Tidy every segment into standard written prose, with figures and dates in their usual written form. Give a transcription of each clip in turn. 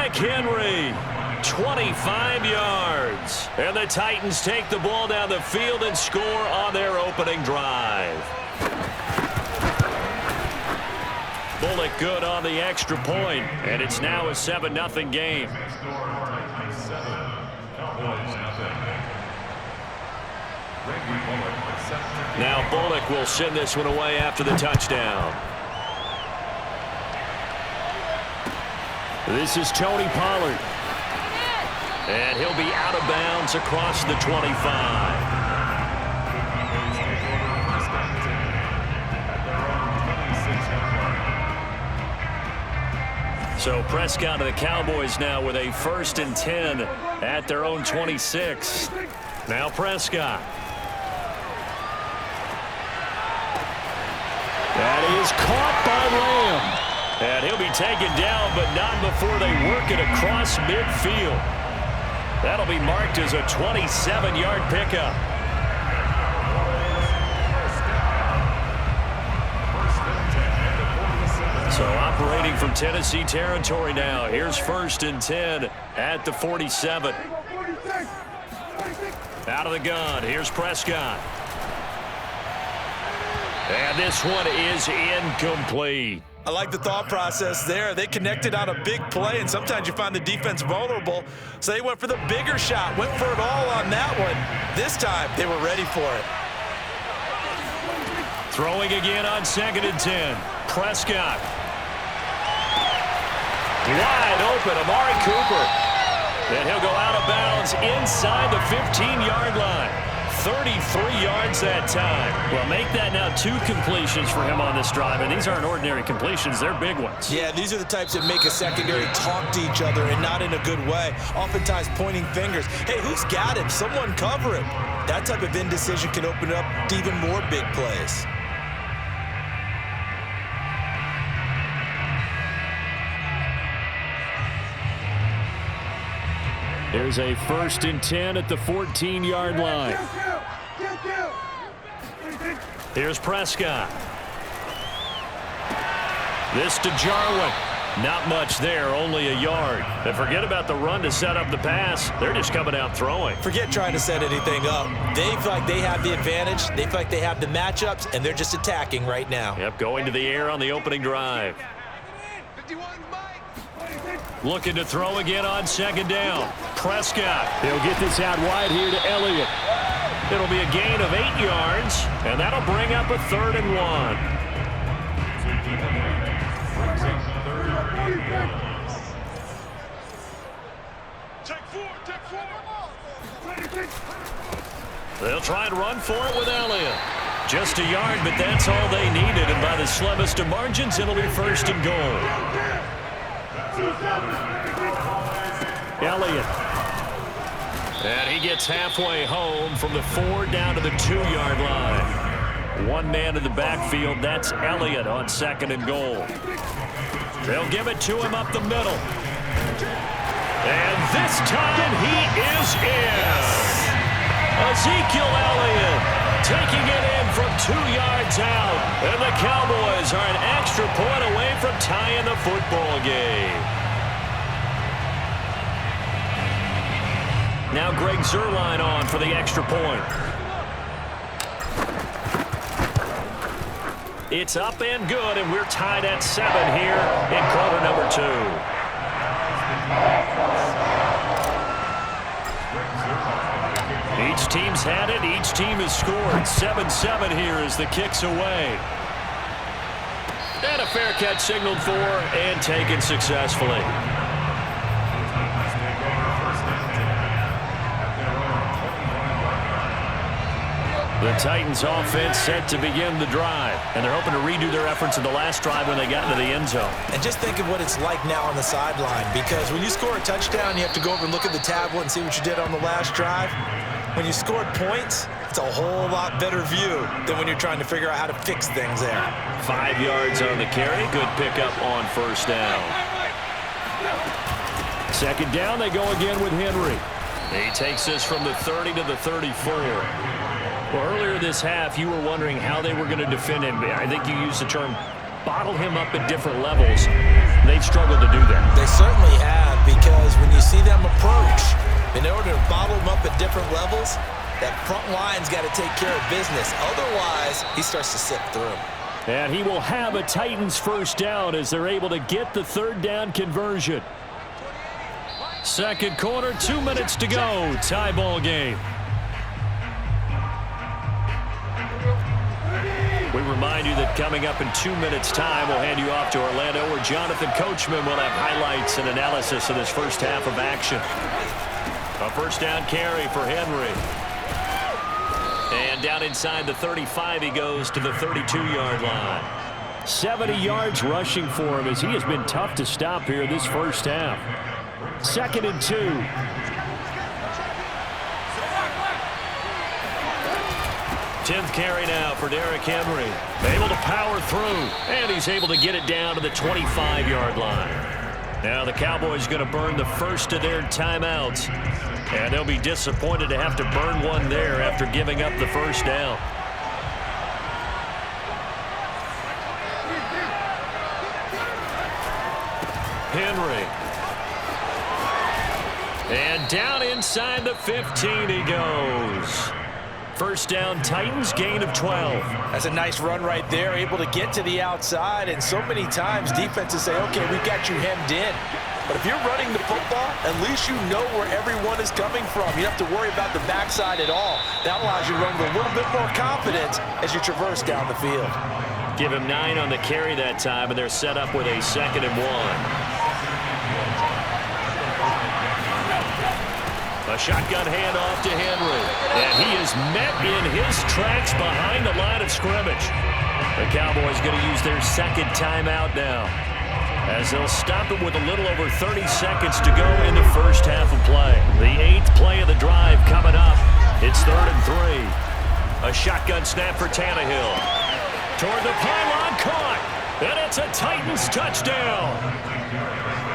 Derrick Henry. 25 yards. And the Titans take the ball down the field and score on their opening drive. Bullock good on the extra point, and it's now a 7-0 game. Now Bullock will send this one away after the touchdown. This is Tony Pollard. And he'll be out of bounds across the 25. So Prescott of the Cowboys now with a 1st and 10 at their own 26. Now Prescott. That is caught by Lamb. And he'll be taken down, but not before they work it across midfield. That'll be marked as a 27-yard pickup. So operating from Tennessee territory now. Here's 1st and 10 at the 47. Out of the gun. Here's Prescott. And this one is incomplete. I like the thought process there. They connected on a big play, and sometimes you find the defense vulnerable. So they went for the bigger shot, went for it all on that one. This time, they were ready for it. Throwing again on 2nd and 10. Prescott. Wide open, Amari Cooper. And he'll go out of bounds inside the 15-yard line. 33 yards that time. Well, make that now 2 completions for him on this drive, and these aren't ordinary completions. They're big ones. Yeah, these are the types that make a secondary talk to each other, and not in a good way. Oftentimes pointing fingers. Hey, who's got him? Someone cover him. That type of indecision can open up to even more big plays. There's a 1st and 10 at the 14-yard line. Here's Prescott. This to Jarwin. Not much there, only a yard. And forget about the run to set up the pass. They're just coming out throwing. Forget trying to set anything up. They feel like they have the advantage. They feel like they have the matchups, and they're just attacking right now. Yep, going to the air on the opening drive. Looking to throw again on 2nd down. Prescott. He'll get this out wide here to Elliott. It'll be a gain of 8 yards, and that'll bring up a 3rd and 1. They'll try and run for it with Elliott. Just a yard, but that's all they needed, and by the slimmest of margins, it'll be 1st and goal. Elliott. And he gets halfway home from the 4 down to the 2-yard line. One man in the backfield. That's Elliott on 2nd and goal. They'll give it to him up the middle. And this time he is in. Ezekiel Elliott taking it in from 2 yards out. And the Cowboys are an extra point away from tying the football game. Now Greg Zuerlein on for the extra point. It's up and good, and we're tied at 7 here in quarter number 2. Each team's had it. Each team has scored. 7-7 here as the kick's away. And a fair catch signaled for and taken successfully. The Titans offense set to begin the drive, and they're hoping to redo their efforts in the last drive when they got into the end zone. And just think of what it's like now on the sideline, because when you score a touchdown, you have to go over and look at the tablet and see what you did on the last drive. When you scored points, it's a whole lot better view than when you're trying to figure out how to fix things there. 5 yards on the carry. Good pickup on 1st down. 2nd down, they go again with Henry. He takes this from the 30 to the 34. Well, earlier this half, you were wondering how they were going to defend him. I think you used the term bottle him up at different levels. they've struggled to do that. They certainly have, because when you see them approach, in order to bottle them up at different levels, that front line's got to take care of business. Otherwise, he starts to slip through. And he will have a Titans first down as they're able to get the third down conversion. Second quarter, 2 minutes to go. Tie ball game. We remind you that coming up in 2 minutes' time, we'll hand you off to Orlando, where Jonathan Coachman will have highlights and analysis of this first half of action. A first down carry for Henry. And down inside the 35, he goes to the 32-yard line. 70 yards rushing for him, as he has been tough to stop here this first half. 2nd and 2. Tenth carry now for Derrick Henry. Able to power through, and he's able to get it down to the 25-yard line. Now the Cowboys going to burn the first of their timeouts, and they'll be disappointed to have to burn one there after giving up the first down. Henry. And down inside the 15 he goes. First down, Titans, gain of 12. That's a nice run right there, able to get to the outside. And so many times defenses say, okay, we've got you hemmed in. But if you're running the football, at least you know where everyone is coming from. You don't have to worry about the backside at all. That allows you to run with a little bit more confidence as you traverse down the field. Give him 9 on the carry that time, and they're set up with a 2nd and 1. A shotgun handoff to Henry. And he is met in his tracks behind the line of scrimmage. The Cowboys going to use their second timeout now, as they'll stop it with a little over 30 seconds to go in the first half of play. The 8th play of the drive coming up. It's 3rd and 3. A shotgun snap for Tannehill. Toward the pylon, caught. And it's a Titans touchdown.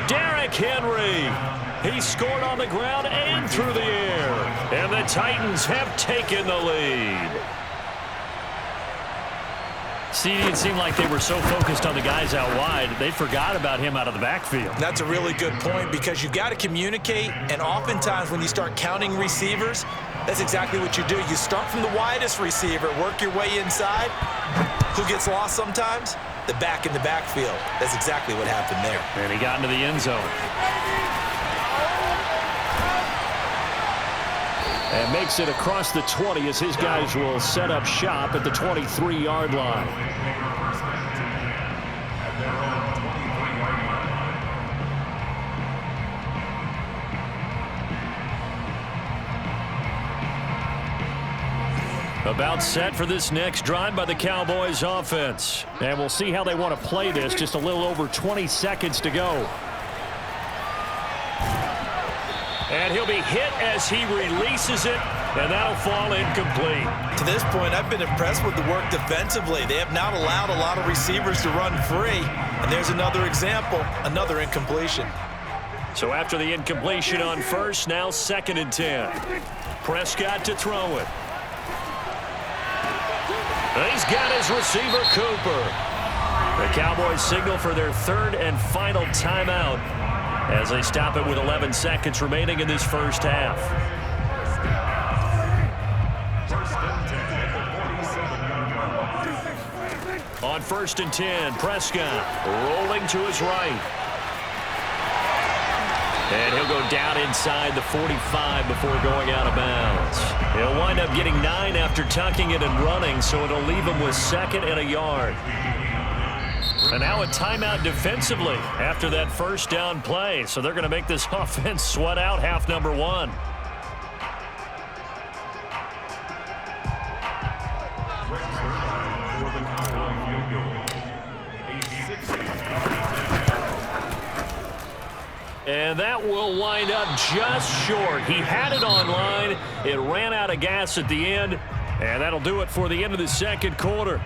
Derrick Henry. He scored on the ground and through the air. And the Titans have taken the lead. See, it seemed like they were so focused on the guys out wide, they forgot about him out of the backfield. That's a really good point, because you've got to communicate, and oftentimes when you start counting receivers, that's exactly what you do. You start from the widest receiver, work your way inside. Who gets lost sometimes? The back in the backfield. That's exactly what happened there. And he got into the end zone. And makes it across the 20 as his guys will set up shop at the 23-yard line. About set for this next drive by the Cowboys offense. And we'll see how they want to play this. Just a little over 20 seconds to go. And he'll be hit as he releases it, and that'll fall incomplete. To this point, I've been impressed with the work defensively. They have not allowed a lot of receivers to run free. And there's another example, another incompletion. So after the incompletion on first, now 2nd and 10. Prescott to throw it. He's got his receiver, Cooper. The Cowboys signal for their 3rd and final timeout, as they stop it with 11 seconds remaining in this first half. On 1st and 10, Prescott rolling to his right. And he'll go down inside the 45 before going out of bounds. He'll wind up getting 9 after tucking it and running, so it'll leave him with 2nd and a yard. And now a timeout defensively after that first down play. So they're going to make this offense sweat out half number 1. And that will wind up just short. He had it online. It ran out of gas at the end. And that'll do it for the end of the second quarter.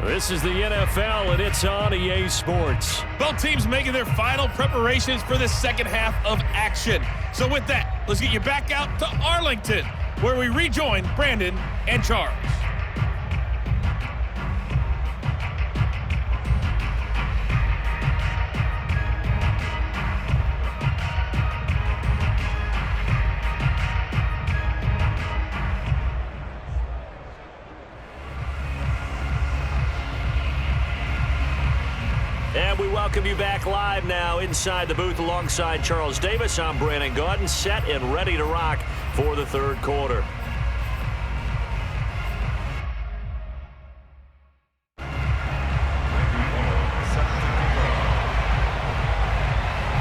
This is the NFL, and it's on EA Sports. Both teams making their final preparations for the second half of action. So with that, let's get you back out to Arlington, where we rejoin Brandon and Charles. welcome you back live now inside the booth alongside Charles Davis. I'm Brandon Gaudin, set and ready to rock for the third quarter.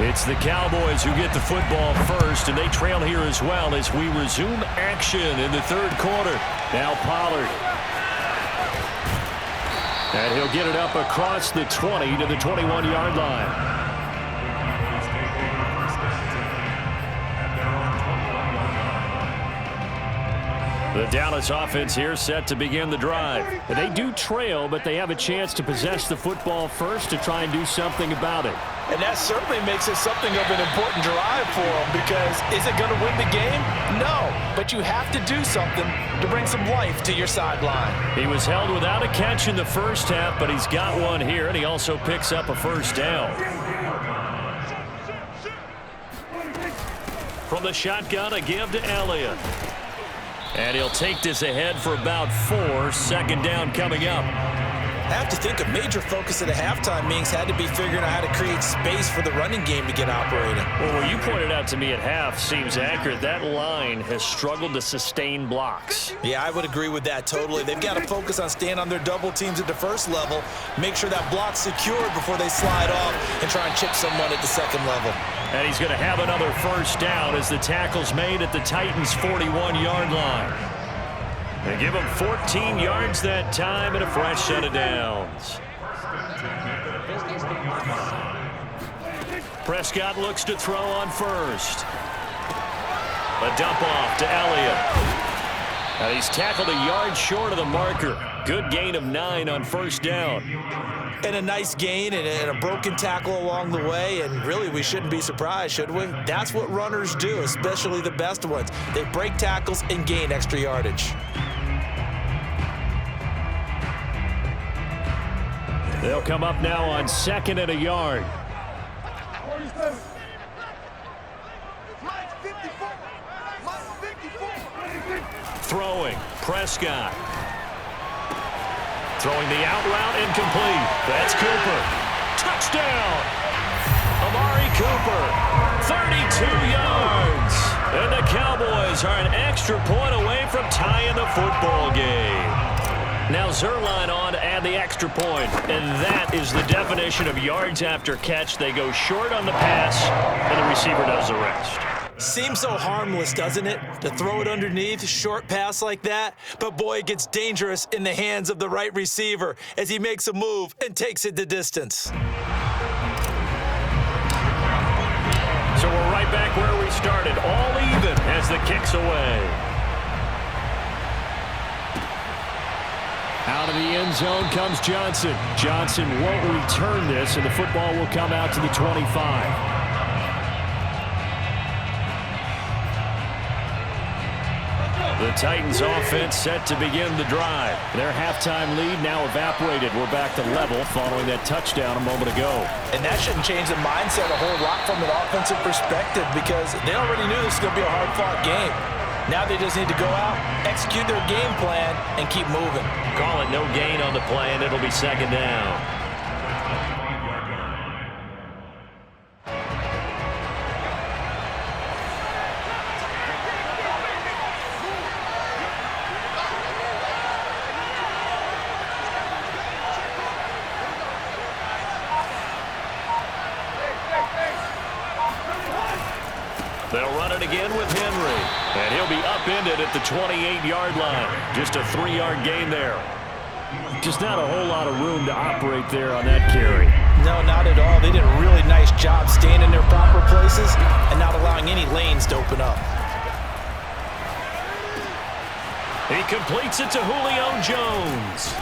It's the Cowboys who get the football first, and they trail here as well as we resume action in the third quarter. Now Pollard. And he'll get it up across the 20 to the 21-yard line. The Dallas offense here set to begin the drive. They do trail, but they have a chance to possess the football first to try and do something about it. And that certainly makes it something of an important drive for them, because is it going to win the game? No, but you have to do something to bring some life to your sideline. He was held without a catch in the first half, but he's got one here, and he also picks up a first down. From the shotgun, a give to Elliott. And he'll take this ahead for about 4. Second down coming up. I have to think a major focus of the halftime meetings had to be figuring out how to create space for the running game to get operating. Well, what you pointed out to me at half seems accurate. That line has struggled to sustain blocks. Yeah, I would agree with that totally. They've got to focus on staying on their double teams at the first level, make sure that block's secured before they slide off and try and chip someone at the second level. And he's going to have another first down as the tackle's made at the Titans' 41-yard line. They give him 14 yards that time and a fresh set of downs. Prescott looks to throw on first. A dump off to Elliott. And he's tackled a yard short of the marker. Good gain of 9 on first down. And a nice gain and a broken tackle along the way, and really we shouldn't be surprised, should we? That's what runners do, especially the best ones. They break tackles and gain extra yardage. They'll come up now on 2nd and a yard. Throwing, Prescott. Throwing the out route, incomplete. That's Cooper. Touchdown! Amari Cooper, 32 yards. And the Cowboys are an extra point away from tying the football game. Now Zerline on to add the extra point, and that is the definition of yards after catch. They go short on the pass, and the receiver does the rest. Seems so harmless, doesn't it, to throw it underneath, short pass like that? But boy, it gets dangerous in the hands of the right receiver as he makes a move and takes it the distance. So we're right back where we started, all even as the kick's away. Out of the end zone comes Johnson. Johnson won't return this, and the football will come out to the 25. The Titans offense set to begin the drive. Their halftime lead now evaporated. We're back to level following that touchdown a moment ago. And that shouldn't change the mindset a whole lot from an offensive perspective, because they already knew this was going to be a hard-fought game. Now they just need to go out, execute their game plan, and keep moving. Call it no gain on the play, and it'll be second down. They'll run it again with Henry, and he'll be upended at the 28-yard line. Just a 3-yard gain there. Just not a whole lot of room to operate there on that carry. No, not at all. They did a really nice job staying in their proper places and not allowing any lanes to open up. He completes it to Julio Jones.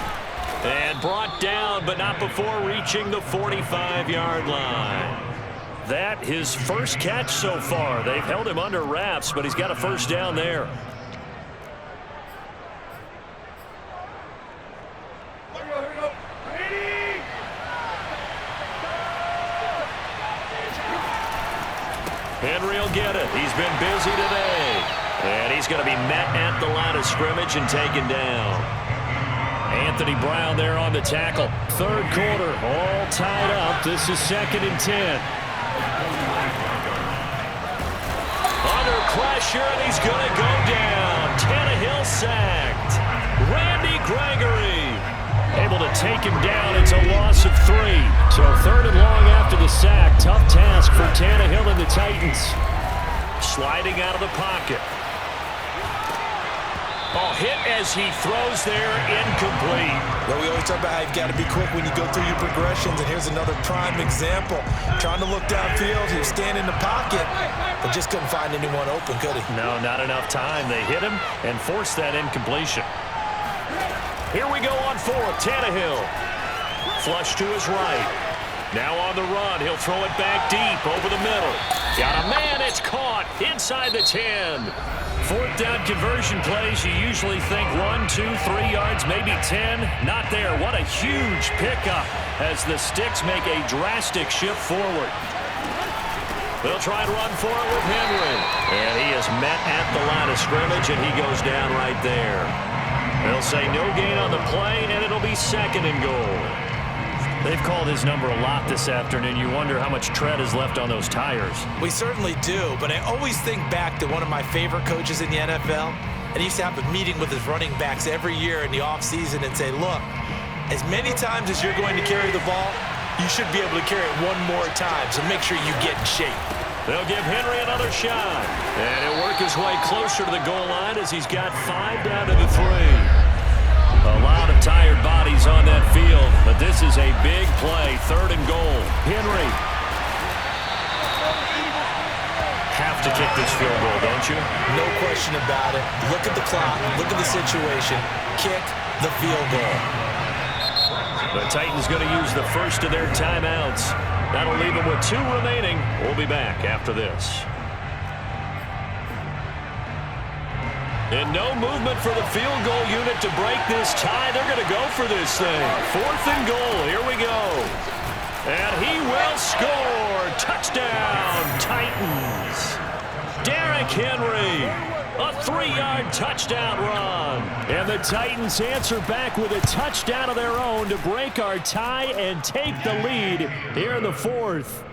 And brought down, but not before reaching the 45-yard line. That his first catch so far. They've held him under wraps, but he's got a first down there. Henry will get it. He's been busy today. And he's going to be met at the line of scrimmage and taken down. Anthony Brown there on the tackle. Third quarter, all tied up. This is 2nd and 10. Under pressure, and he's going to go down. Tannehill sacked. Randy Gregory able to take him down. It's a loss of 3. So 3rd and long after the sack. Tough task for Tannehill and the Titans. Sliding out of the pocket. Oh, hit as he throws there, incomplete. Well, we always talk about how you've got to be quick when you go through your progressions, and here's another prime example. Trying to look downfield, he was standing in the pocket, but just couldn't find anyone open, could he? No, not enough time. They hit him and forced that incompletion. Here we go on 4th. Tannehill. Flush to his right. Now on the run. He'll throw it back deep over the middle. Got a man. It's caught inside the 10. 4th down conversion plays, you usually think 1, 2, 3 yards, maybe 10. Not there. What a huge pickup as the Sticks make a drastic shift forward. They'll try and run for it with Henry. And he is met at the line of scrimmage, and he goes down right there. They'll say no gain on the play, and it'll be 2nd and goal. They've called his number a lot this afternoon. You wonder how much tread is left on those tires. We certainly do, but I always think back to one of my favorite coaches in the NFL, and he used to have a meeting with his running backs every year in the offseason and say, look, as many times as you're going to carry the ball, you should be able to carry it one more time, so make sure you get in shape. They'll give Henry another shot, and he'll work his way closer to the goal line as he's got 5 down to the 3. A lot of tired bodies on that field, but this is a big play. 3rd and goal. Henry. Have to kick this field goal, don't you? No question about it. Look at the clock. Look at the situation. Kick the field goal. The Titans going to use the first of their timeouts. That'll leave them with 2 remaining. We'll be back after this. And no movement for the field goal unit to break this tie. They're going to go for this thing. 4th and goal. Here we go. And he will score. Touchdown, Titans. Derrick Henry. A 3-yard touchdown run. And the Titans answer back with a touchdown of their own to break our tie and take the lead here in the 4th.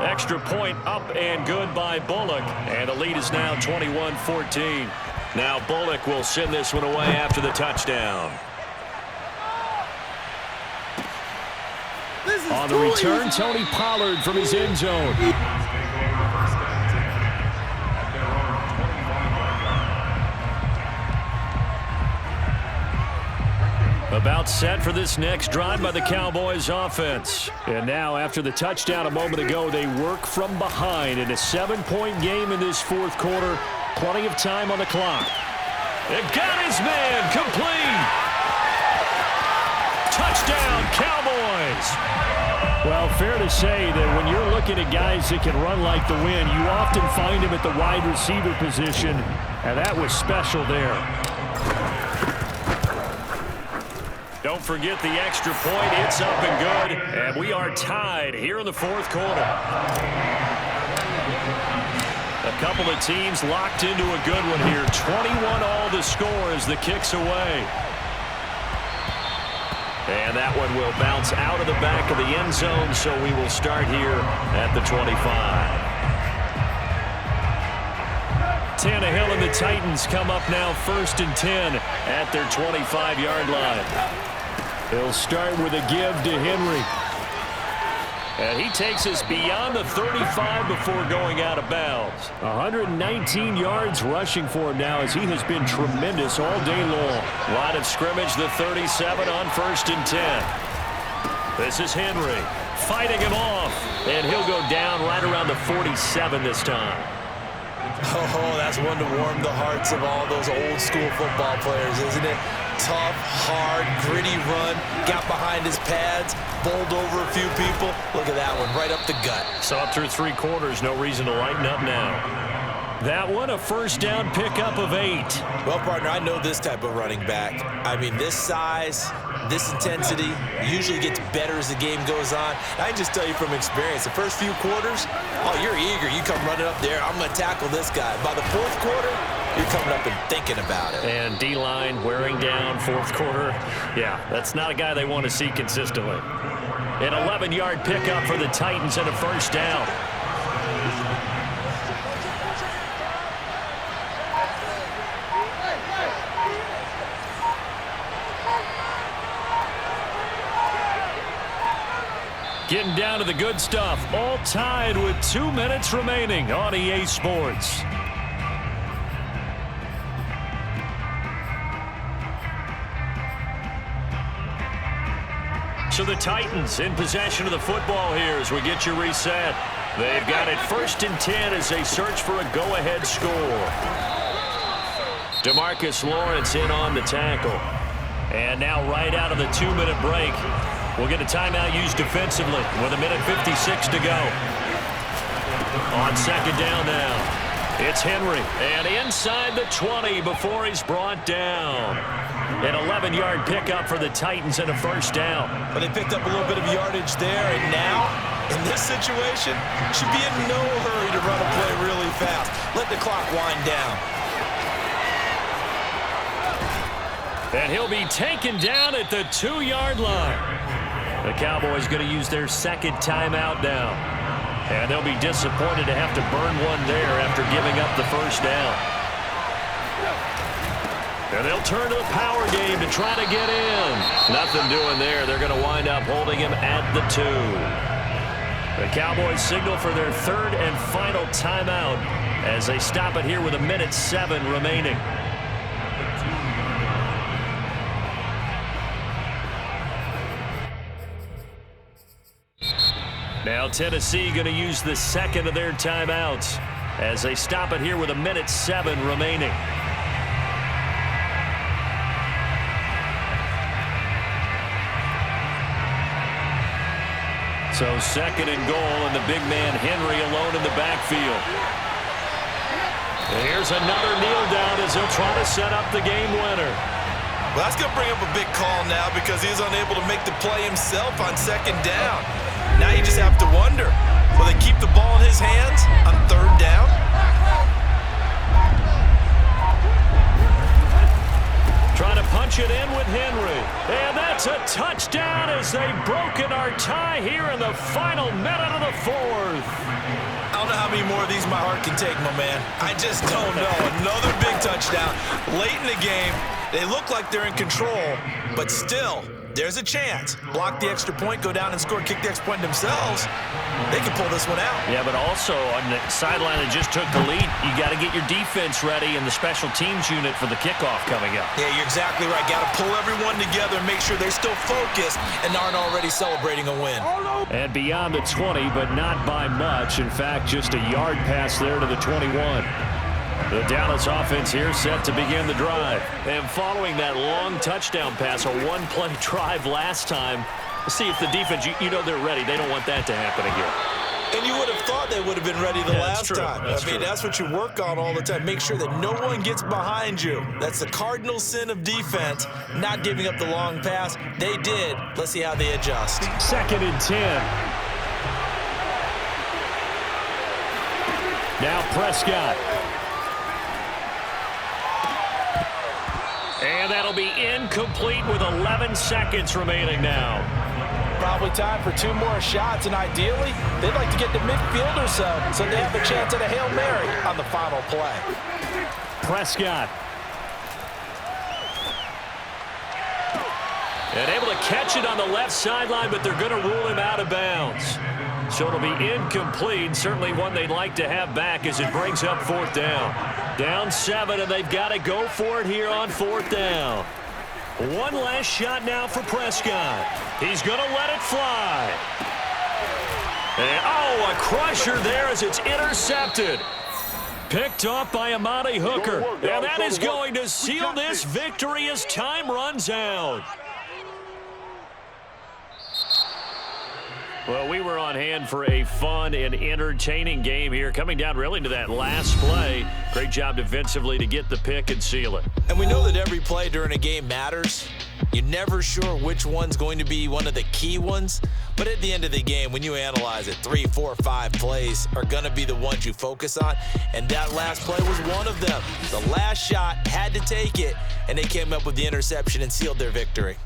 Extra point up and good by Bullock. And the lead is now 21-14. Now Bullock will send this one away after the touchdown. On the return, Tony Pollard from his end zone. About set for this next drive by the Cowboys offense. And now after the touchdown a moment ago, they work from behind in a 7-point game in this 4th quarter. Plenty of time on the clock. It got his man complete. Touchdown, Cowboys. Well, fair to say that when you're looking at guys that can run like the wind, you often find them at the wide receiver position, and that was special there. Don't forget the extra point. It's up and good. And we are tied here in the 4th quarter. A couple of teams locked into a good one here. 21-all the score as the kick's away. And that one will bounce out of the back of the end zone, so we will start here at the 25. Tannehill and the Titans come up now 1st and 10 at their 25-yard line. He'll start with a give to Henry. And he takes us beyond the 35 before going out of bounds. 119 yards rushing for him now as he has been tremendous all day long. Line of scrimmage, the 37 on 1st and 10. This is Henry fighting him off. And he'll go down right around the 47 this time. Oh, that's one to warm the hearts of all those old school football players, isn't it? Tough, hard, gritty run, got behind his pads, bowled over a few people. Look at that one, right up the gut. So up through 3 quarters, no reason to lighten up now. That one, a first down pickup of 8. Well, partner, I know this type of running back. I mean, this size, this intensity usually gets better as the game goes on. I can just tell you from experience, the first few quarters, oh, you're eager. You come running up there, I'm going to tackle this guy. By the fourth quarter, you're coming up and thinking about it. And D-line wearing down fourth quarter. Yeah, that's not a guy they want to see consistently. An 11-yard pickup for the Titans and a first down. Getting down to the good stuff. All tied with 2 minutes remaining on EA Sports. So the Titans in possession of the football here as we get you reset. They've got it 1st and 10 as they search for a go-ahead score. DeMarcus Lawrence in on the tackle. And now right out of the 2-minute break, we'll get a timeout used defensively with 1:56 to go. On 2nd down now, it's Henry. And inside the 20 before he's brought down. An 11-yard pickup for the Titans and a first down. But they picked up a little bit of yardage there, and now, in this situation, should be in no hurry to run a play really fast. Let the clock wind down. And he'll be taken down at the 2-yard line. The Cowboys going to use their 2nd timeout now. And they'll be disappointed to have to burn one there after giving up the first down. And they'll turn to the power game to try to get in. Nothing doing there. They're going to wind up holding him at the 2. The Cowboys signal for their 3rd and final timeout as they stop it here with 1:07 remaining. Now Tennessee going to use the 2nd of their timeouts as they stop it here with 1:07 remaining. So 2nd and goal, and the big man Henry alone in the backfield. And here's another kneel down as he'll try to set up the game winner. Well, that's going to bring up a big call now because he's unable to make the play himself on 2nd down. Now you just have to wonder, will they keep the ball in his hands on 3rd down? Trying to punch it in with Henry. And that's a touchdown as they've broken our tie here in the final minute of the 4th. I don't know how many more of these my heart can take, my man. I just don't know. Another big touchdown. Late in the game, they look like they're in control, but still, there's a chance. Block the extra point, go down and score, kick the extra point themselves. They can pull this one out. Yeah, but also on the sideline that just took the lead, you got to get your defense ready and the special teams unit for the kickoff coming up. Yeah, you're exactly right. Got to pull everyone together and make sure they're still focused and aren't already celebrating a win. And beyond the 20, but not by much. In fact, just a yard pass there to the 21. The Dallas offense here set to begin the drive. And following that long touchdown pass, a one-play drive last time, let's see if the defense, you know they're ready. They don't want that to happen again. And you would have thought they would have been ready the last time. I mean, that's what you work on all the time. Make sure that no one gets behind you. That's the cardinal sin of defense, not giving up the long pass. They did. Let's see how they adjust. 2nd and 10. Now Prescott. And that'll be incomplete with 11 seconds remaining now. Probably time for 2 more shots, and ideally, they'd like to get to midfield or so they have a chance at a Hail Mary on the final play. Prescott. And able to catch it on the left sideline, but they're going to rule him out of bounds. So it'll be incomplete, certainly one they'd like to have back as it brings up 4th down. Down 7, and they've got to go for it here on 4th down. One last shot now for Prescott. He's going to let it fly. And, oh, a crusher there as it's intercepted. Picked off by Amani Hooker. And that is going to seal this victory as time runs out. Well, we were on hand for a fun and entertaining game here. Coming down really to that last play. Great job defensively to get the pick and seal it. And we know that every play during a game matters. You're never sure which one's going to be one of the key ones. But at the end of the game, when you analyze it, 3, 4, 5 plays are going to be the ones you focus on. And that last play was one of them. The last shot had to take it, and they came up with the interception and sealed their victory.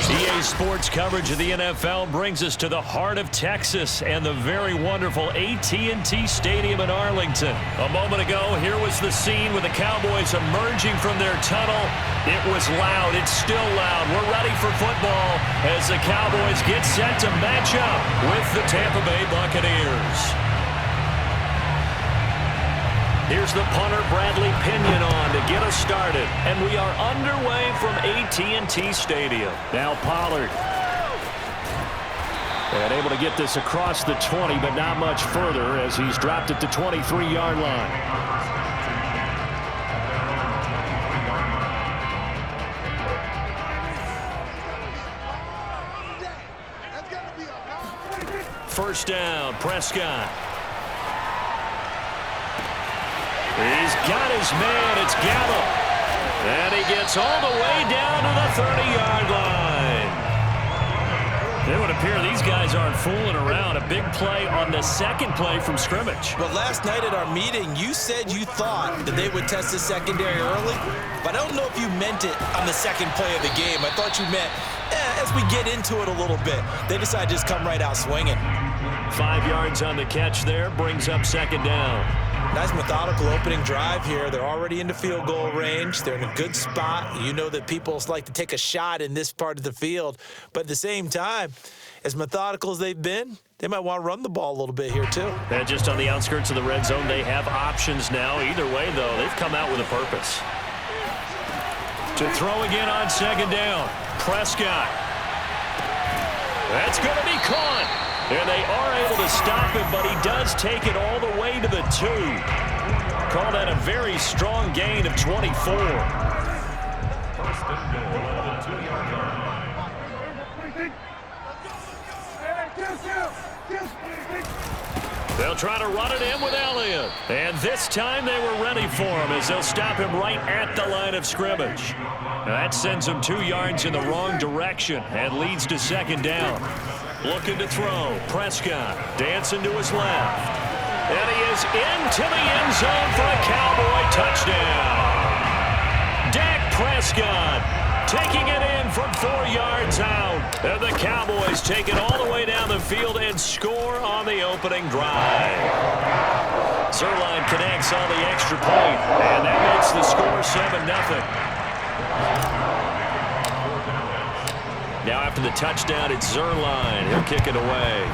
EA Sports coverage of the NFL brings us to the heart of Texas and the very wonderful AT&T Stadium in Arlington. A moment ago, here was the scene with the Cowboys emerging from their tunnel. It was loud. It's still loud. We're ready for football as the Cowboys get set to match up with the Tampa Bay Buccaneers. Here's the punter, Bradley Pinion, on to get us started. And we are underway from AT&T Stadium. Now Pollard. And able to get this across the 20, but not much further as he's dropped it to 23-yard line. First down, Prescott. He's got his man. It's Gallup. And he gets all the way down to the 30-yard line. It would appear these guys aren't fooling around. A big play on the second play from scrimmage. Well, last night at our meeting, you said you thought that they would test the secondary early, but I don't know if you meant it on the second play of the game. I thought you meant, as we get into it a little bit, they decided to just come right out swinging. 5 yards on the catch there, brings up second down. Nice methodical opening drive here. They're already into field goal range. They're in a good spot. You know that people like to take a shot in this part of the field. But at the same time, as methodical as they've been, they might want to run the ball a little bit here too. And just on the outskirts of the red zone, they have options now. Either way, though, they've come out with a purpose. To throw again on second down, Prescott. That's going to be caught. And they are able to stop him, but he does take it all the way to the 2. Call that a very strong gain of 24. They'll try to run it in with Elliott. And this time they were ready for him as they'll stop him right at the line of scrimmage. Now that sends him 2 yards in the wrong direction and leads to second down. Looking to throw. Prescott dancing to his left. And he is into the end zone for a Cowboy touchdown. Dak Prescott taking it in from 4 yards out. And the Cowboys take it all the way down the field and score on the opening drive. Zerline connects on the extra point, and that makes the score 7-0. Now after the touchdown, it's Zerline. He'll kick it away.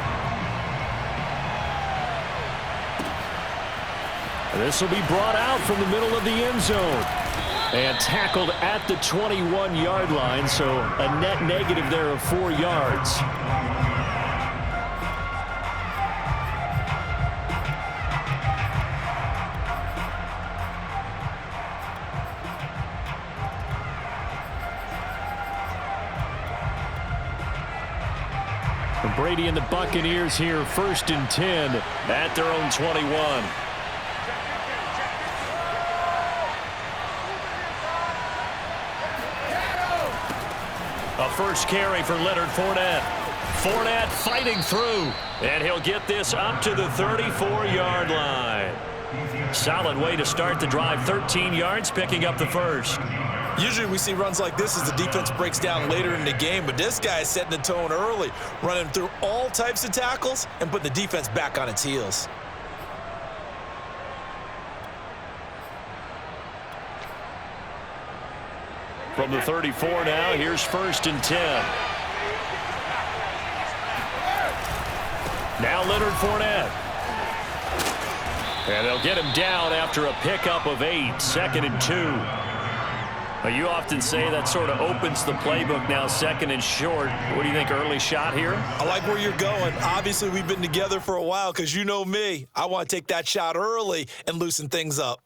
This will be brought out from the middle of the end zone. And tackled at the 21-yard line, so a net negative there of 4 yards. Brady and the Buccaneers here, 1st and 10 at their own 21. A first carry for Leonard Fournette. Fournette fighting through, and he'll get this up to the 34-yard line. Solid way to start the drive, 13 yards, picking up the first. Usually we see runs like this as the defense breaks down later in the game, but this guy is setting the tone early, running through all types of tackles and putting the defense back on its heels. From the 34 now, here's 1st and 10. Now Leonard Fournette. And they'll get him down after a pickup of 8, 2nd and 2. Well, you often say that sort of opens the playbook now, 2nd and short. What do you think, early shot here? I like where you're going. Obviously, we've been together for a while because you know me. I want to take that shot early and loosen things up.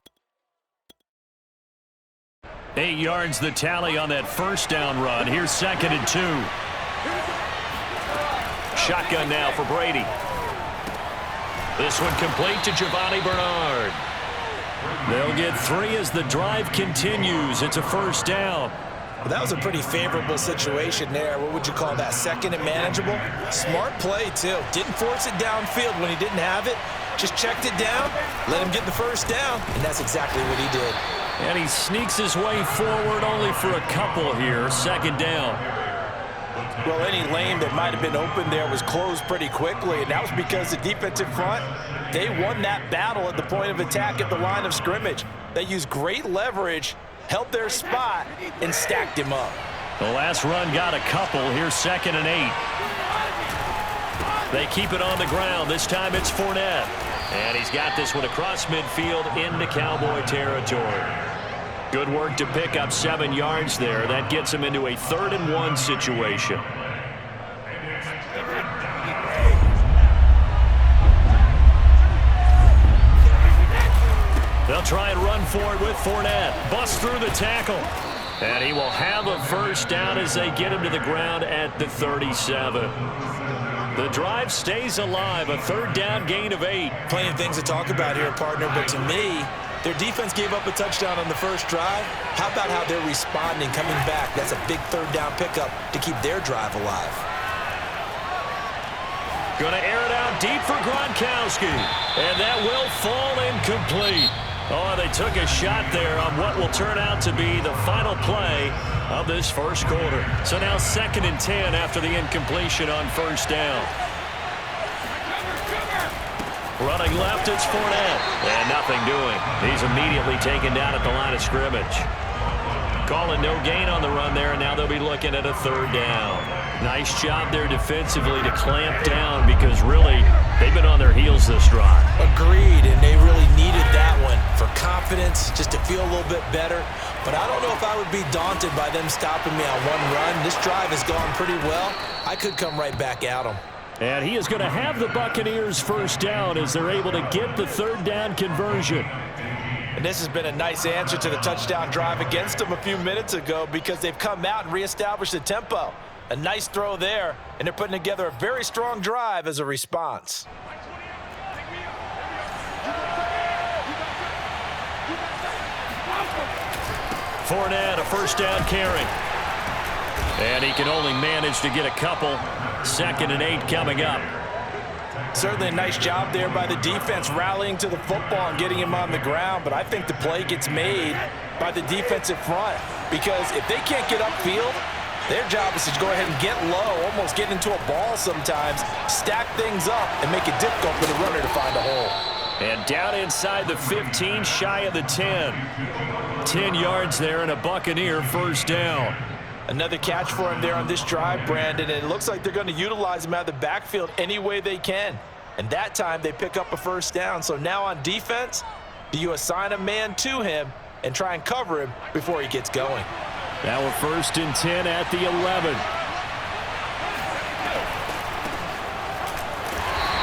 8 yards the tally on that first down run. Here's 2nd and 2. Shotgun now for Brady. This one complete to Giovanni Bernard. They'll get 3 as the drive continues. It's a first down. Well, that was a pretty favorable situation there. What would you call that? 2nd and manageable? Smart play, too. Didn't force it downfield when he didn't have it. Just checked it down, let him get the first down, and that's exactly what he did. And he sneaks his way forward only for a couple here. 2nd down. Well, any lane that might have been open there was closed pretty quickly, and that was because the defensive front, they won that battle at the point of attack at the line of scrimmage. They used great leverage, held their spot, and stacked him up. The last run got a couple. Here's 2nd and 8. They keep it on the ground. This time it's Fournette. And he's got this one across midfield into Cowboy territory. Good work to pick up 7 yards there. That gets him into a 3rd and 1 situation. They'll try and run for it with Fournette. Busts through the tackle. And he will have a first down as they get him to the ground at the 37. The drive stays alive, a 3rd down gain of 8. Plenty of things to talk about here, partner, but to me, their defense gave up a touchdown on the first drive. How about how they're responding, coming back? That's a big 3rd down pickup to keep their drive alive. Going to air it out deep for Gronkowski, and that will fall incomplete. Oh, they took a shot there on what will turn out to be the final play of this first quarter. So now 2nd and 10 after the incompletion on first down. Running left, it's Fournette. And nothing doing. He's immediately taken down at the line of scrimmage. Calling no gain on the run there, and now they'll be looking at a 3rd down. Nice job there defensively to clamp down because really they've been on their heels this drive. Agreed, and they really needed that one for confidence, just to feel a little bit better. But I don't know if I would be daunted by them stopping me on one run. This drive has gone pretty well. I could come right back at them. And he is going to have the Buccaneers first down as they're able to get the 3rd down conversion. And this has been a nice answer to the touchdown drive against them a few minutes ago because they've come out and reestablished the tempo. A nice throw there, and they're putting together a very strong drive as a response. Fournette, a first down carry. And he can only manage to get a couple. 2nd and 8 coming up. Certainly a nice job there by the defense rallying to the football and getting him on the ground, but I think the play gets made by the defensive front because if they can't get upfield, their job is to go ahead and get low, almost get into a ball sometimes, stack things up, and make it difficult for the runner to find a hole. And down inside the 15, shy of the 10. 10 yards there and a Buccaneer first down. Another catch for him there on this drive, Brandon, and it looks like they're going to utilize him out of the backfield any way they can. And that time they pick up a first down. So now on defense, do you assign a man to him and try and cover him before he gets going? Now we're 1st and 10 at the 11.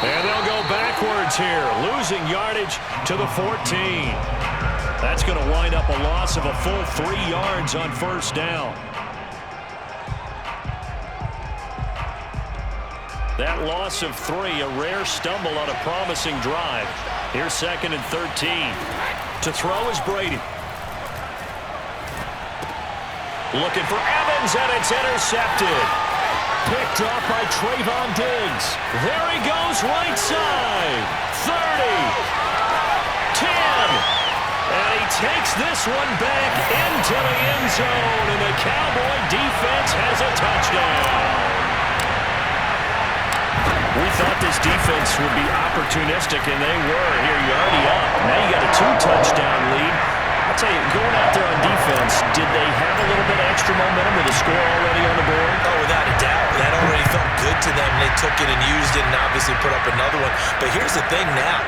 And they'll go backwards here, losing yardage to the 14. That's going to wind up a loss of a full 3 yards on first down. That loss of 3, a rare stumble on a promising drive. Here's 2nd and 13. To throw is Brady. Looking for Evans, and it's intercepted. Picked off by Trayvon Diggs. There he goes, right side. 30. 10. And he takes this one back into the end zone, and the Cowboy defense has a touchdown. We thought this defense would be opportunistic, and they were. Here, you're already up. Now you got a 2-touchdown lead. I'll tell you, going out there on defense, did they have a little bit of extra momentum with the score already on the board? Oh, without a doubt. That already felt good to them. They took it and used it and obviously put up another one. But here's the thing now.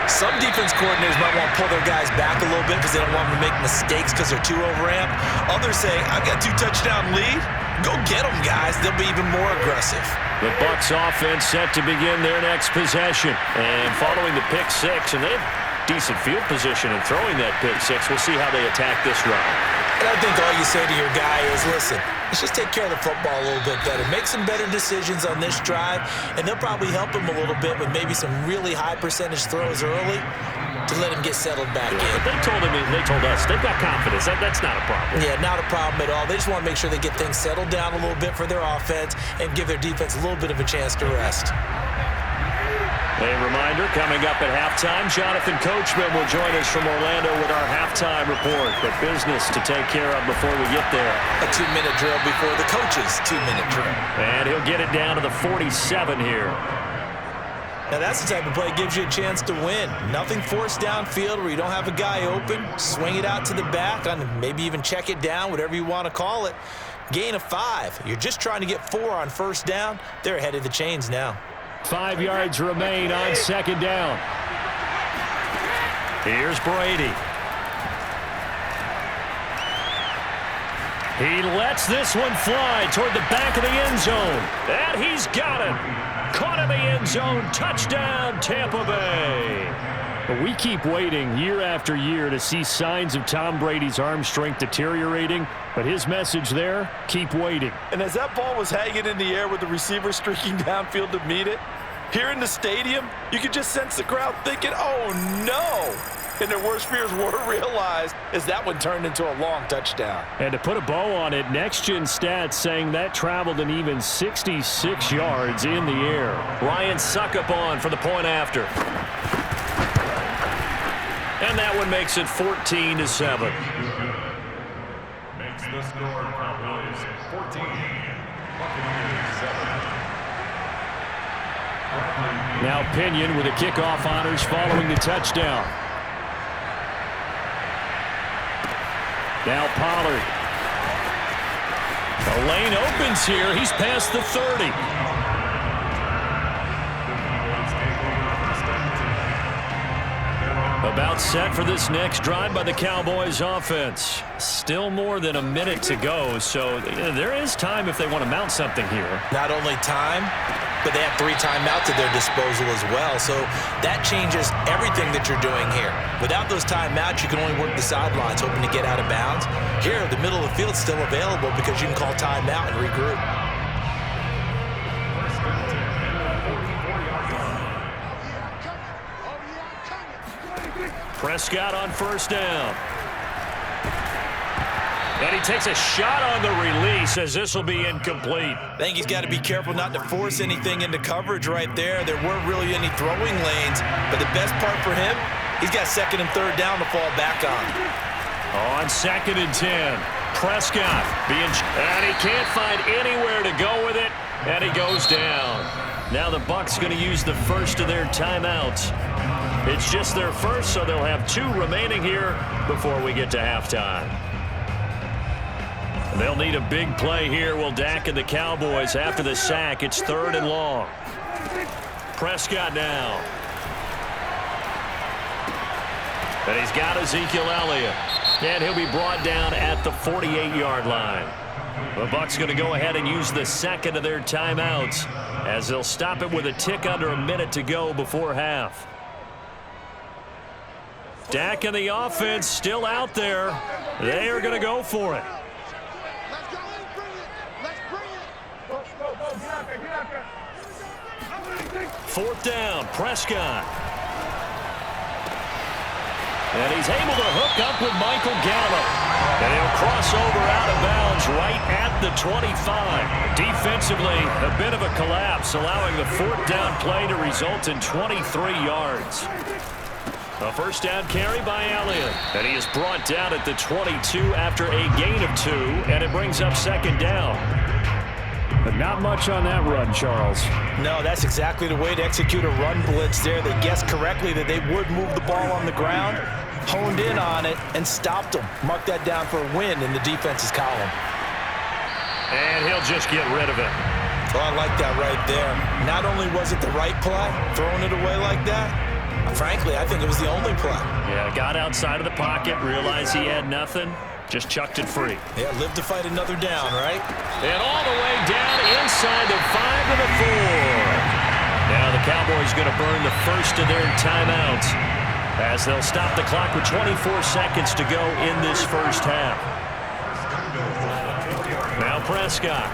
Some defense coordinators might want to pull their guys back a little bit because they don't want them to make mistakes because they're too overamped. Others say, I've got 2-touchdown lead. Go get them, guys. They'll be even more aggressive. The Bucs offense set to begin their next possession. And following the pick 6, and they have decent field position in throwing that pick 6. We'll see how they attack this run. And I think all you say to your guy is, listen, let's just take care of the football a little bit better. Make some better decisions on this drive, and they'll probably help him a little bit with maybe some really high percentage throws early to let him get settled back in. But they told us they've got confidence. That's not a problem. Yeah, not a problem at all. They just want to make sure they get things settled down a little bit for their offense and give their defense a little bit of a chance to rest. A reminder, coming up at halftime, Jonathan Coachman will join us from Orlando with our halftime report. But business to take care of before we get there. A 2-minute drill before the coach's 2-minute drill. And he'll get it down to the 47 here. Now that's the type of play that gives you a chance to win. Nothing forced downfield where you don't have a guy open. Swing it out to the back, maybe even check it down, whatever you want to call it. Gain of 5. You're just trying to get 4 on first down. They're ahead of the chains now. 5 yards remain on 2nd down. Here's Brady. He lets this one fly toward the back of the end zone. And he's got it. Caught in the end zone. Touchdown, Tampa Bay. But we keep waiting year after year to see signs of Tom Brady's arm strength deteriorating. But his message there, keep waiting. And as that ball was hanging in the air with the receiver streaking downfield to meet it, here in the stadium, you could just sense the crowd thinking, oh, no. And their worst fears were realized as that one turned into a long touchdown. And to put a bow on it, Next Gen Stats saying that traveled an even 66 yards in the air. Ryan Suckup on for the point after. And that one makes it 14-7. Makes the score Cowboys 14, Buccaneers 7. Now Pinion with the kickoff honors following the touchdown. Now Pollard. The lane opens here. He's past the 30. About set for this next drive by the Cowboys offense. Still more than a minute to go, so there is time if they want to mount something here. Not only time, but they have 3 timeouts at their disposal as well, so that changes everything that you're doing here. Without those timeouts, you can only work the sidelines, hoping to get out of bounds. Here, the middle of the field is still available because you can call timeout and regroup. Prescott on first down. And he takes a shot on the release as this will be incomplete. I think he's got to be careful not to force anything into coverage right there. There weren't really any throwing lanes, but the best part for him, he's got second and third down to fall back on. On 2nd and 10, Prescott and he can't find anywhere to go with it, and he goes down. Now the Bucs going to use the first of their timeouts. It's just their first, so they'll have 2 remaining here before we get to halftime. They'll need a big play here. Will Dak and the Cowboys after the sack. It's 3rd and long. Prescott now. And he's got Ezekiel Elliott. And he'll be brought down at the 48-yard line. The Bucs going to go ahead and use the second of their timeouts as they'll stop it with a tick under a minute to go before half. Dak and the offense still out there. They are going to go for it. 4th down, Prescott. And he's able to hook up with Michael Gallup. And he'll cross over out of bounds right at the 25. Defensively, a bit of a collapse, allowing the 4th down play to result in 23 yards. A 1st down carry by Elliott. And he is brought down at the 22 after a gain of 2, and it brings up 2nd down. But not much on that run, Charles. No, that's exactly the way to execute a run blitz there. They guessed correctly that they would move the ball on the ground, honed in on it, and stopped them. Mark that down for a win in the defense's column. And he'll just get rid of it. Well, I like that right there. Not only was it the right play, throwing it away like that, frankly, I think it was the only play. Yeah, got outside of the pocket, realized he had nothing. Just chucked it free. Yeah, live to fight another down, right? And all the way down inside the 5 to the 4. Now the Cowboys going to burn the first of their timeouts as they'll stop the clock with 24 seconds to go in this first half. Now Prescott.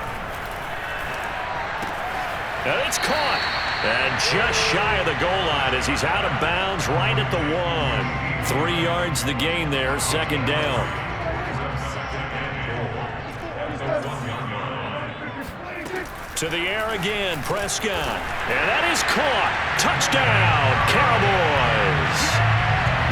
And it's caught. And just shy of the goal line as he's out of bounds right at the 1. 3 yards the gain there, 2nd down. To the air again, Prescott. And that is caught. Touchdown, Cowboys.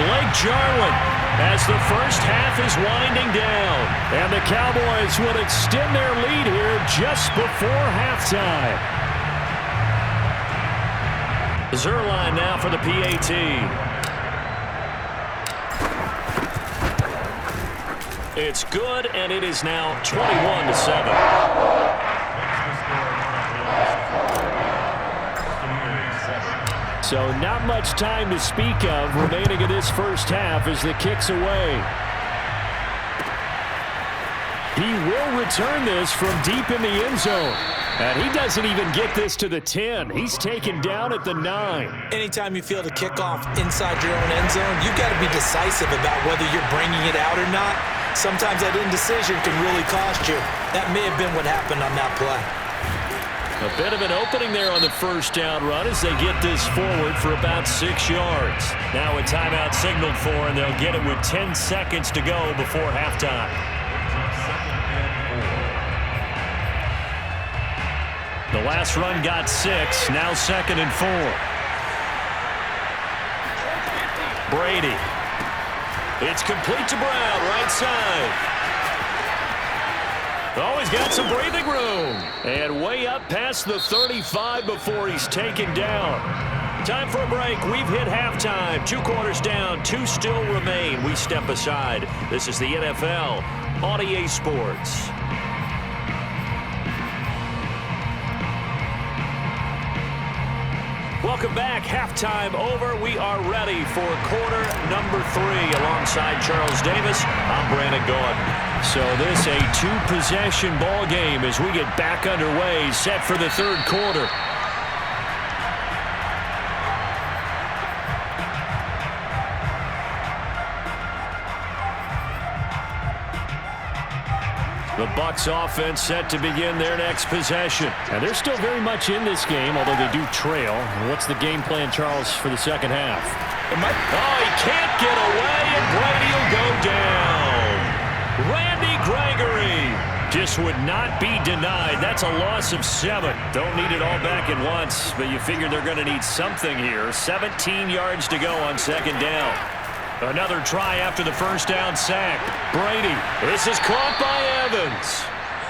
Blake Jarwin as the first half is winding down. And the Cowboys will extend their lead here just before halftime. Zerline now for the PAT. It's good, and it is now 21-7. So not much time to speak of remaining in this first half as the kick's away. He will return this from deep in the end zone. And he doesn't even get this to the 10. He's taken down at the 9. Anytime you feel the kickoff inside your own end zone, you've got to be decisive about whether you're bringing it out or not. Sometimes that indecision can really cost you. That may have been what happened on that play. A bit of an opening there on the first down run as they get this forward for about 6 yards. Now a timeout signaled for, and they'll get it with 10 seconds to go before halftime. The last run got 6, now 2nd and 4. Brady. It's complete to Brown, right side. Oh, he's got some breathing room. And way up past the 35 before he's taken down. Time for a break. We've hit halftime. 2 quarters down, 2 still remain. We step aside. This is the NFL on EA Sports. Welcome back. Halftime over. We are ready for quarter number 3. Alongside Charles Davis, I'm Brandon Gordon. So this a 2-possession ball game as we get back underway, set for the 3rd quarter. The Bucs offense set to begin their next possession. And they're still very much in this game, although they do trail. And what's the game plan, Charles, for the second half? Oh, he can't get away, and Brady will go down. Randy Gregory just would not be denied. That's a loss of 7. Don't need it all back at once, but you figure they're going to need something here. 17 yards to go on second down. Another try after the first down sack. Brady. This is caught by Evans.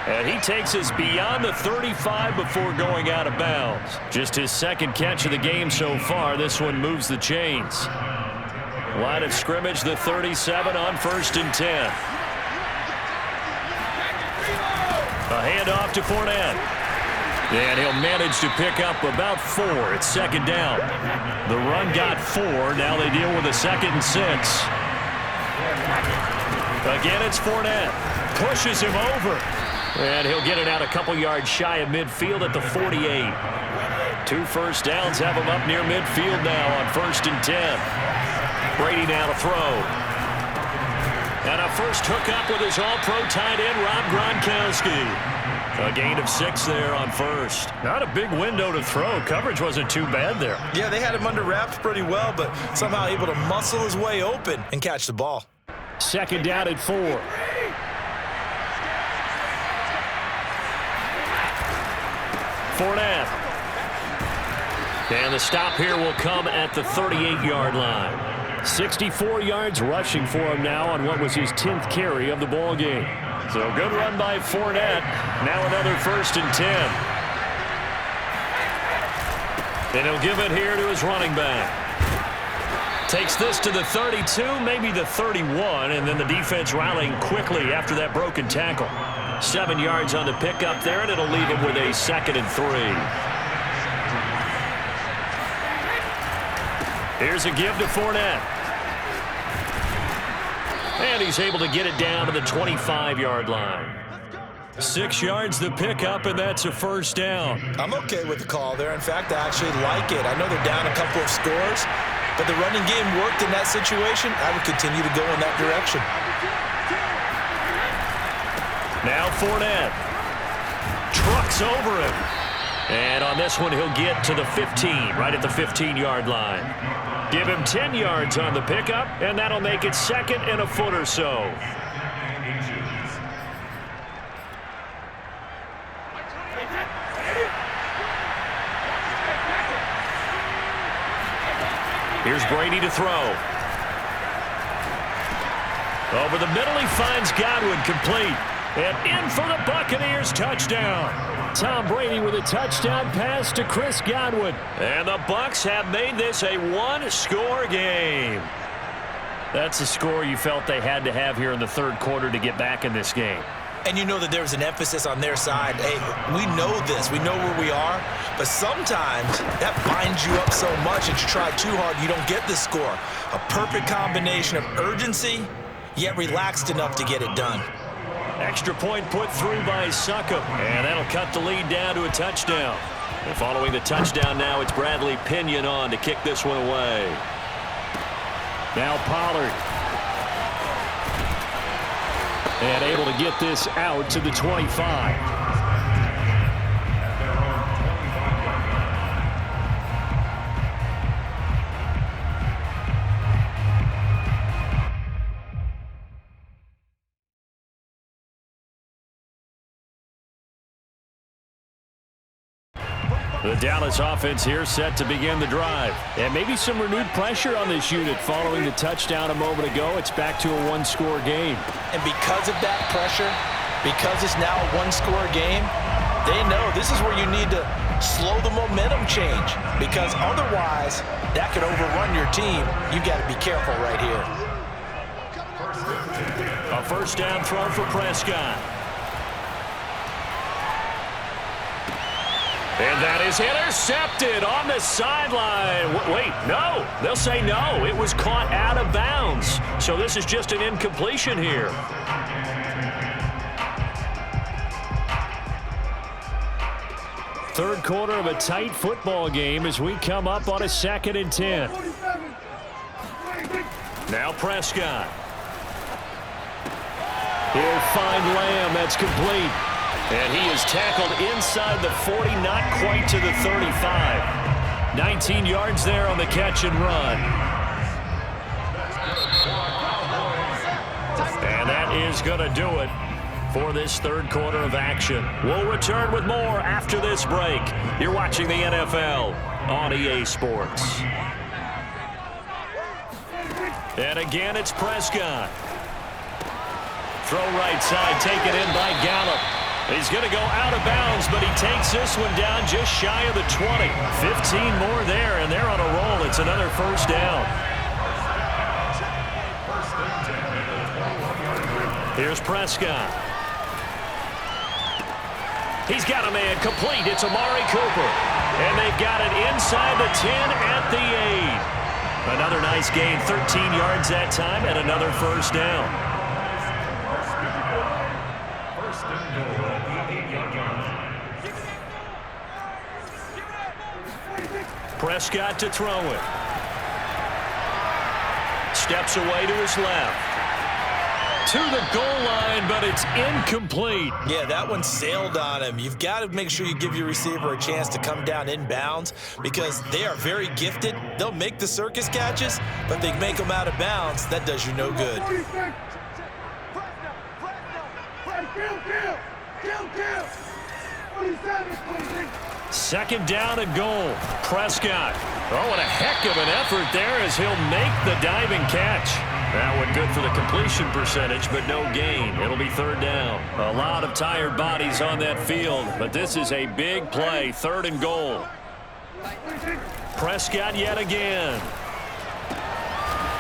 And he takes us beyond the 35 before going out of bounds. Just his second catch of the game so far. This one moves the chains. Line of scrimmage, the 37 on 1st and 10. A handoff to Fournette. And he'll manage to pick up about 4. It's second down. The run got 4. Now they deal with a 2nd and 6. Again, it's Fournette. Pushes him over. And he'll get it out a couple yards shy of midfield at the 48. 2 first downs have him up near midfield now on 1st and 10. Brady now to throw. And a first hookup with his all-pro tight end, Rob Gronkowski. A gain of 6 there on first. Not a big window to throw. Coverage wasn't too bad there. Yeah, they had him under wraps pretty well, but somehow able to muscle his way open and catch the ball. Second down at 4. Fournette. And the stop here will come at the 38-yard line. 64 yards rushing for him now on what was his 10th carry of the ball game. So good run by Fournette. Now another 1st and 10. And he'll give it here to his running back. Takes this to the 32, maybe the 31, and then the defense rallying quickly after that broken tackle. 7 yards on the pickup there, and it'll leave him with a 2nd and 3. Here's a give to Fournette. And he's able to get it down to the 25-yard line. 6 yards the pickup, and that's a first down. I'm okay with the call there. In fact, I actually like it. I know they're down a couple of scores, but the running game worked in that situation. I would continue to go in that direction. Now Fournette. Trucks over him. And on this one, he'll get to the 15, right at the 15-yard line. Give him 10 yards on the pickup, and that'll make it 2nd and a foot or so. Here's Brady to throw. Over the middle, he finds Godwin complete. And in for the Buccaneers touchdown. Tom Brady with a touchdown pass to Chris Godwin. And the Bucs have made this a one-score game. That's a score you felt they had to have here in the third quarter to get back in this game. And you know that there was an emphasis on their side. Hey, we know this. We know where we are. But sometimes that binds you up so much that you try too hard, you don't get the score. A perfect combination of urgency, yet relaxed enough to get it done. Extra point put through by Succop. And that'll cut the lead down to a touchdown. And following the touchdown now, it's Bradley Pinion on to kick this one away. Now Pollard. And able to get this out to the 25. The Dallas offense here set to begin the drive. And maybe some renewed pressure on this unit following the touchdown a moment ago. It's back to a one-score game. And because of that pressure, because it's now a one-score game, they know this is where you need to slow the momentum change. Because otherwise, that could overrun your team. You've got to be careful right here. A first down throw for Prescott. And that is intercepted on the sideline. Wait, no. They'll say no. It was caught out of bounds. So this is just an incompletion here. Third quarter of a tight football game as we come up on a 2nd and 10. Now Prescott. He'll find Lamb. That's complete. And he is tackled inside the 40, not quite to the 35. 19 yards there on the catch and run. And that is going to do it. for this third quarter of action. We'll return with more after this break. You're watching the NFL on EA Sports. And again, it's Prescott. Throw right side, taken in by Gallup. He's going to go out of bounds, but he takes this one down just shy of the 20. 15 more there, and they're on a roll. It's another first down. Here's Prescott. He's got a man complete. It's Amari Cooper. And they've got it inside the 10 at the 8. Another nice gain, 13 yards that time, and another first down. Prescott to throw it. Steps away to his left. To the goal line, but it's incomplete. Yeah, that one sailed on him. You've got to make sure you give your receiver a chance to come down inbounds because they are very gifted. They'll make the circus catches, but if they make them out of bounds, that does you no good. Second down and goal. Prescott. Oh, and a heck of an effort there as he'll make the diving catch. That one good for the completion percentage, but no gain. It'll be third down. A lot of tired bodies on that field, but this is a big play. Third and goal. Prescott yet again.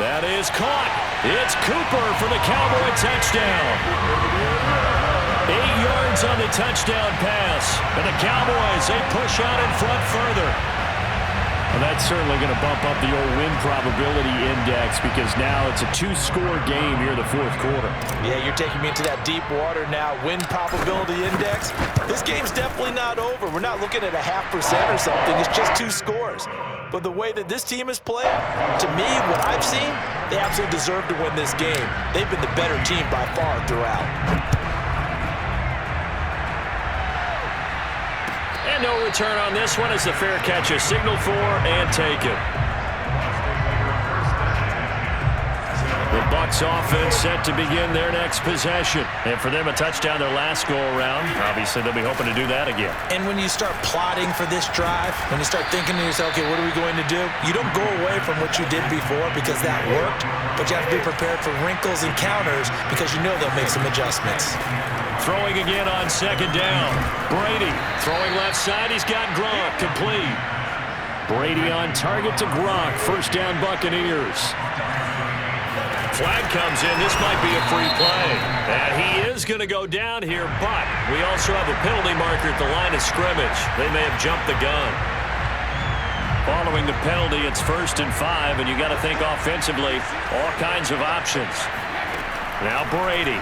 That is caught. It's Cooper for the Cowboy touchdown. 8 yards on the touchdown pass. And the Cowboys, they push out in front further. Well, that's certainly going to bump up the old win probability index because now it's a 2-score game here in the fourth quarter. Yeah, you're taking me into that deep water now. Win probability index. This game's definitely not over. We're not looking at a 0.5% or something. It's just 2 scores. But the way that this team is playing, to me, what I've seen, they absolutely deserve to win this game. They've been the better team by far throughout. And no return on this one as the fair catch is signaled for and taken. The Bucs offense set to begin their next possession. And for them, a touchdown their last go-around. Obviously, they'll be hoping to do that again. And when you start plotting for this drive, when you start thinking to yourself, okay, what are we going to do? You don't go away from what you did before because that worked, but you have to be prepared for wrinkles and counters because you know they'll make some adjustments. Throwing again on second down. Brady throwing left side. He's got Gronk complete. Brady on target to Gronk. First down Buccaneers. Flag comes in. This might be a free play. And he is going to go down here, but we also have a penalty marker at the line of scrimmage. They may have jumped the gun. Following the penalty, it's 1st and 5, and you got to think offensively, all kinds of options. Now Brady.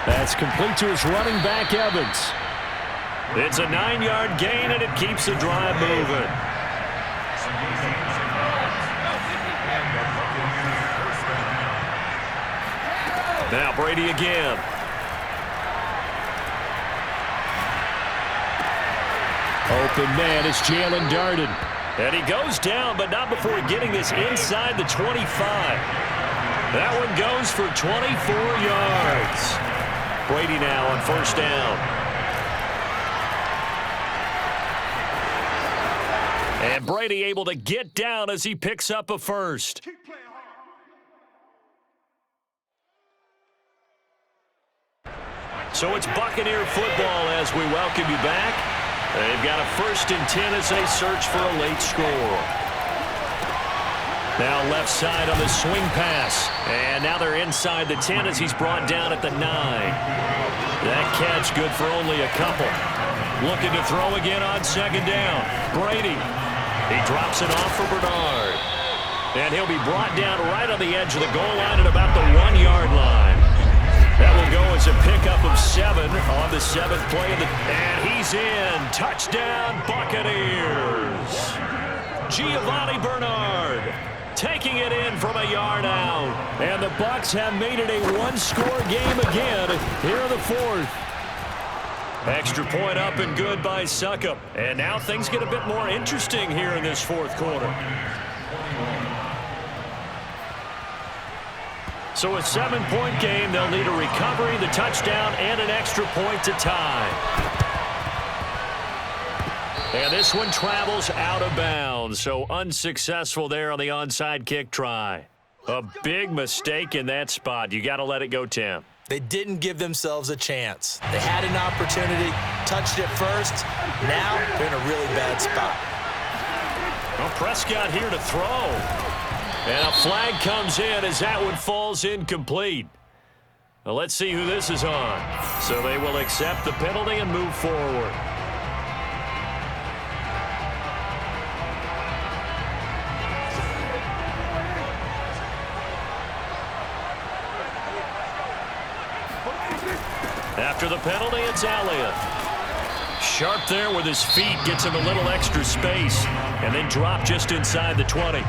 That's complete to his running back, Evans. It's a 9-yard gain, and it keeps the drive moving. Now Brady again. Open man is Jalen Darden. And he goes down, but not before getting this inside the 25. That one goes for 24 yards. Brady now on first down. And Brady able to get down as he picks up a first. So it's Buccaneer football as we welcome you back. They've got a 1st and 10 as they search for a late score. Now left side on the swing pass. And now they're inside the 10 as he's brought down at the 9. That catch good for only a couple. Looking to throw again on second down. Brady. He drops it off for Bernard. And he'll be brought down right on the edge of the goal line at about the 1-yard line. That will go as a pickup of 7 on the 7th play of the... And he's in. Touchdown, Buccaneers. Giovanni Bernard taking it in from a yard out. And the Bucs have made it a 1-score game again here in the 4th. Extra point up and good by Succop. And now things get a bit more interesting here in this 4th quarter. So a 7-point game. They'll need a recovery, the touchdown, and an extra point to tie. And this one travels out of bounds, so unsuccessful there on the onside kick try. A big mistake in that spot. You got to let it go, Tim. They didn't give themselves a chance. They had an opportunity, touched it first. Now they're in a really bad spot. Well, Prescott here to throw. And a flag comes in as that one falls incomplete. Well, let's see who this is on. So they will accept the penalty and move forward. After the penalty, it's Elliott. Sharp there with his feet, gets him a little extra space, and then drop just inside the 20.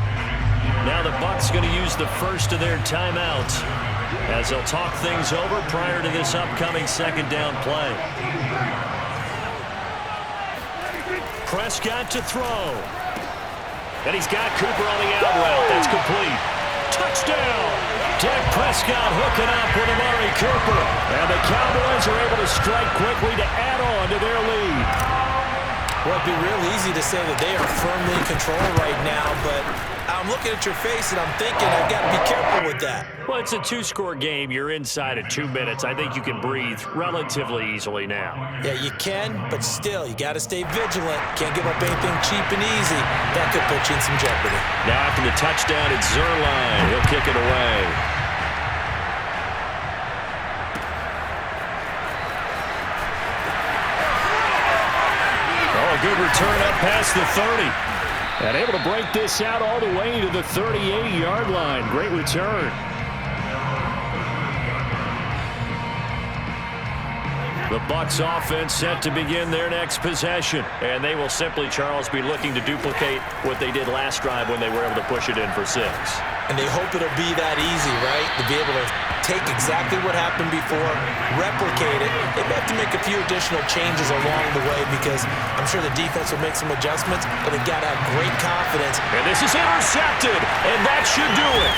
Now the Bucs going to use the first of their timeouts as they'll talk things over prior to this upcoming second down play. Prescott to throw. And he's got Cooper on the out route. That's complete. Touchdown! Dak Prescott hooking up with Amari Cooper. And the Cowboys are able to strike quickly to add on to their lead. Well, it'd be real easy to say that they are firmly in control right now, but I'm looking at your face and I'm thinking I've got to be careful with that. Well, it's a 2-score game. You're inside of 2 minutes. I think you can breathe relatively easily now. Yeah, you can, but still, you got to stay vigilant. Can't give up anything cheap and easy. That could put you in some jeopardy. Now after the touchdown, it's Zerline. He'll kick it away. Oh, a good return up past the 30. And able to break this out all the way to the 38-yard line. Great return. The Bucs offense set to begin their next possession. And they will simply, Charles, be looking to duplicate what they did last drive when they were able to push it in for 6. And they hope it'll be that easy, right? To be able to take exactly what happened before, replicate it. They may have to make a few additional changes along the way because I'm sure the defense will make some adjustments, but they've got to have great confidence. And this is intercepted, and that should do it.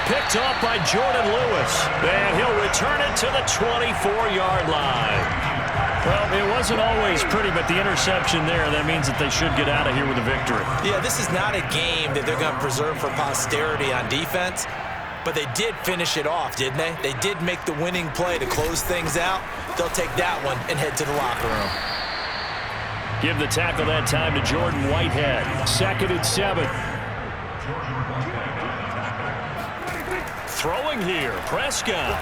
Picked off by Jordan Lewis, and he'll return it to the 24-yard line. Well, it wasn't always pretty, but the interception there, that means that they should get out of here with a victory. Yeah, this is not a game that they're going to preserve for posterity on defense, but they did finish it off, didn't they? They did make the winning play to close things out. They'll take that one and head to the locker room. Give the tackle that time to Jordan Whitehead. 2nd and 7. Throwing here, Prescott.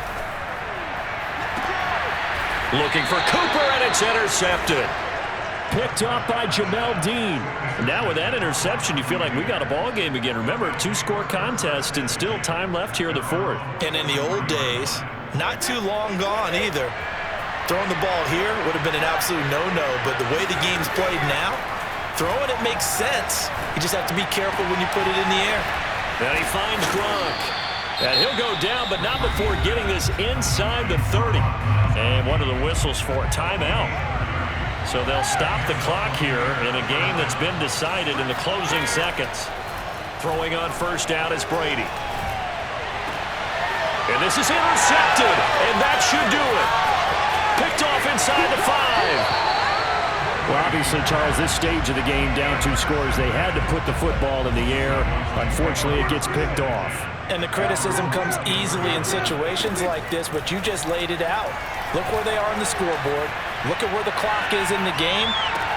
Looking for Cooper, and it's intercepted. Picked off by Jamel Dean. Now with that interception, you feel like we got a ball game again. Remember, 2-score contest and still time left here in the 4th. And in the old days, not too long gone either, throwing the ball here would have been an absolute no-no, but the way the game's played now, throwing it makes sense. You just have to be careful when you put it in the air. And he finds Gronk. And he'll go down, but not before getting this inside the 30. And one of the whistles for a timeout. So they'll stop the clock here in a game that's been decided in the closing seconds. Throwing on first down is Brady. And this is intercepted, and that should do it. Picked off inside the 5. Well, obviously, Charles, this stage of the game, down 2 scores, they had to put the football in the air. Unfortunately, it gets picked off. And the criticism comes easily in situations like this, but you just laid it out. Look where they are on the scoreboard. Look at where the clock is in the game.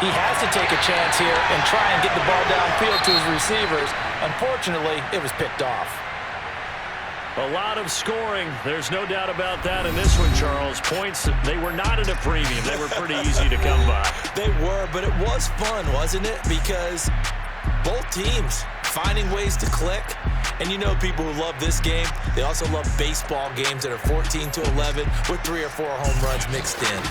He has to take a chance here and try and get the ball downfield to his receivers. Unfortunately, it was picked off. A lot of scoring. There's no doubt about that in this one, Charles. Points, they were not at a premium. They were pretty easy to come by. They were, but it was fun, wasn't it? Because both teams finding ways to click. And you know people who love this game, they also love baseball games that are 14-11 with 3 or 4 home runs mixed in.